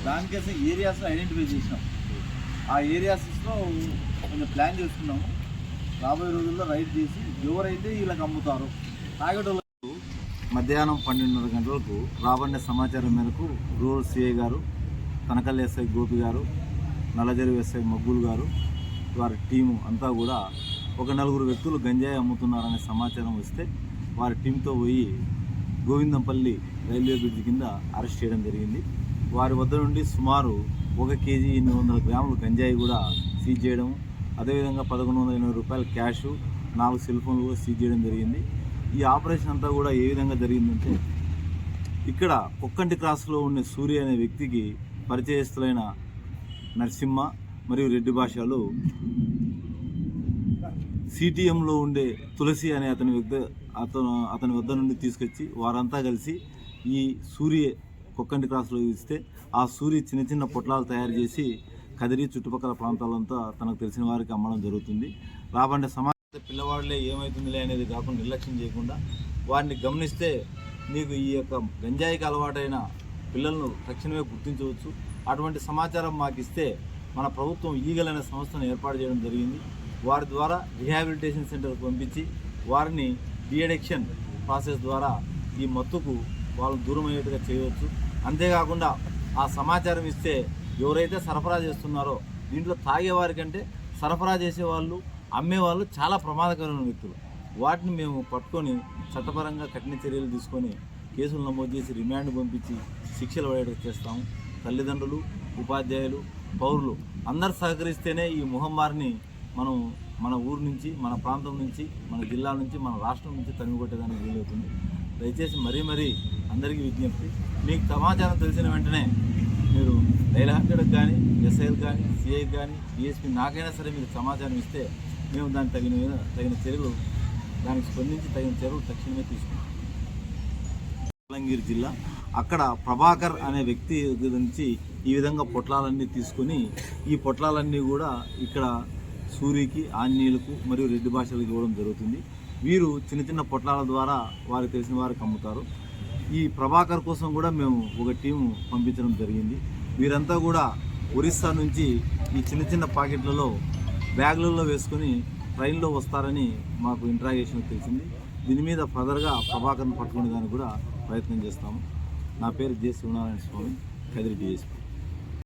దానికోసం ఏరియాస్లో ఐడెంటిఫై చేసినాం. ఆ ఏరియాస్లో కొంచెం ప్లాన్ చేసుకున్నాము. రాబోయే రోజుల్లో రైడ్ చేసి ఎవరైతే వీళ్ళకి అమ్ముతారో తాగేటోళ్ళకు మధ్యాహ్నం 12:30 గంటలకు రాబడిన సమాచారం మేరకు రూరల్ సిఐ గారు, కనకల్ ఎస్ఐ గోపి గారు, నల్లజెరువు ఎస్ఐ మగ్గులు గారు, వారి టీము అంతా కూడా ఒక 4 వ్యక్తులు గంజాయి అమ్ముతున్నారనే సమాచారం వస్తే వారి టీంతో పోయి గోవిందంపల్లి రైల్వే బ్రిడ్జ్ కింద అరెస్ట్ చేయడం జరిగింది. వారి వద్ద నుండి సుమారు 1 కేజీ 800 గ్రాములు గంజాయి కూడా సీజ్ చేయడం, అదేవిధంగా 1180 రూపాయల క్యాషు, 4 సెల్ ఫోన్లు కూడా సీజ్ చేయడం జరిగింది. ఈ ఆపరేషన్ అంతా కూడా ఏ విధంగా జరిగిందంటే, ఇక్కడ కొక్కంటి క్రాస్లో ఉండే సూర్య అనే వ్యక్తికి పరిచయస్తులైన నరసింహ మరియు రెడ్డి భాషలు సిటిఎంలో ఉండే తులసి అనే అతని వద్ద నుండి తీసుకొచ్చి వారంతా కలిసి ఈ సూర్య కొక్కంటి క్రాస్లో ఇస్తే ఆ సూర్య చిన్న చిన్న పొట్లాలు తయారు చేసి కదిరి చుట్టుపక్కల ప్రాంతాలంతా తనకు తెలిసిన వారికి అమ్మడం జరుగుతుంది. రాబండే సమాజం పిల్లవాళ్ళే ఏమవుతుందిలే అనేది కాకుండా నిర్లక్ష్యం చేయకుండా వారిని గమనిస్తే నీకు ఈ యొక్క గంజాయికి అలవాటైన పిల్లలను తక్షణమే గుర్తించవచ్చు. అటువంటి సమాచారం మాకు ఇస్తే మన ప్రభుత్వం ఈగల్ అనే సంస్థను ఏర్పాటు చేయడం జరిగింది. వారి ద్వారా రిహాబిలిటేషన్ సెంటర్కి పంపించి వారిని డిఅడిక్షన్ ప్రాసెస్ ద్వారా ఈ మత్తుకు వాళ్ళు దూరం అయ్యేట్టుగా చేయవచ్చు. అంతేకాకుండా ఆ సమాచారం ఇస్తే ఎవరైతే సరఫరా చేస్తున్నారో దీంట్లో తాగేవారి కంటే సరఫరా చేసేవాళ్ళు, అమ్మేవాళ్ళు చాలా ప్రమాదకరమైన వ్యక్తులు. వాటిని మేము పట్టుకొని చట్టపరంగా కఠిన చర్యలు తీసుకొని కేసులు నమోదు చేసి రిమాండ్ పంపించి శిక్షలు పడేటట్టు చేస్తాము. తల్లిదండ్రులు, ఉపాధ్యాయులు, పౌరులు అందరు సహకరిస్తేనే ఈ మహమ్మారిని మనం మన ఊరు నుంచి, మన ప్రాంతం నుంచి, మన జిల్లా నుంచి, మన రాష్ట్రం నుంచి తరిమికొట్టేదానికి వీలవుతుంది. దయచేసి మరీ అందరికీ విజ్ఞప్తి, మీకు సమాచారం తెలిసిన వెంటనే మీరు డైల్ 100కి కానీ, ఎస్ఐకి కానీ, సిఐకి కానీ, డిఎస్పీ నాకైనా సరే మీరు సమాచారం ఇస్తే మేము దానికి తగిన చర్యలు దానికి స్పందించి తగిన చర్యలు తక్షణమే తీసుకుంటాం. మంగళగిరి జిల్లా అక్కడ ప్రభాకర్ అనే వ్యక్తి నుంచి ఈ విధంగా పొట్లాలన్నీ తీసుకొని ఈ పొట్లాలన్నీ కూడా ఇక్కడ సూరికి, ఆంజనేయులకు మరియు రెడ్డి భాషలకు ఇవ్వడం జరుగుతుంది. వీరు చిన్న చిన్న పొట్లాల ద్వారా వారికి తెలిసిన వారికి అమ్ముతారు. ఈ ప్రభాకర్ కోసం కూడా మేము ఒక టీము పంపించడం జరిగింది. వీరంతా కూడా ఒరిస్సా నుంచి ఈ చిన్న చిన్న పాకెట్లలో బ్యాగులలో వేసుకొని ట్రైన్లో వస్తారని మాకు ఇంట్రాగేషన్ తెలిసింది. దీని మీద ఫర్దర్గా ప్రభాకర్ని పట్టుకునే దానికి కూడా ప్రయత్నం చేస్తాము. నా పేరు జె శివనారాయణ స్వామి, కదిరి డిఎస్పీ.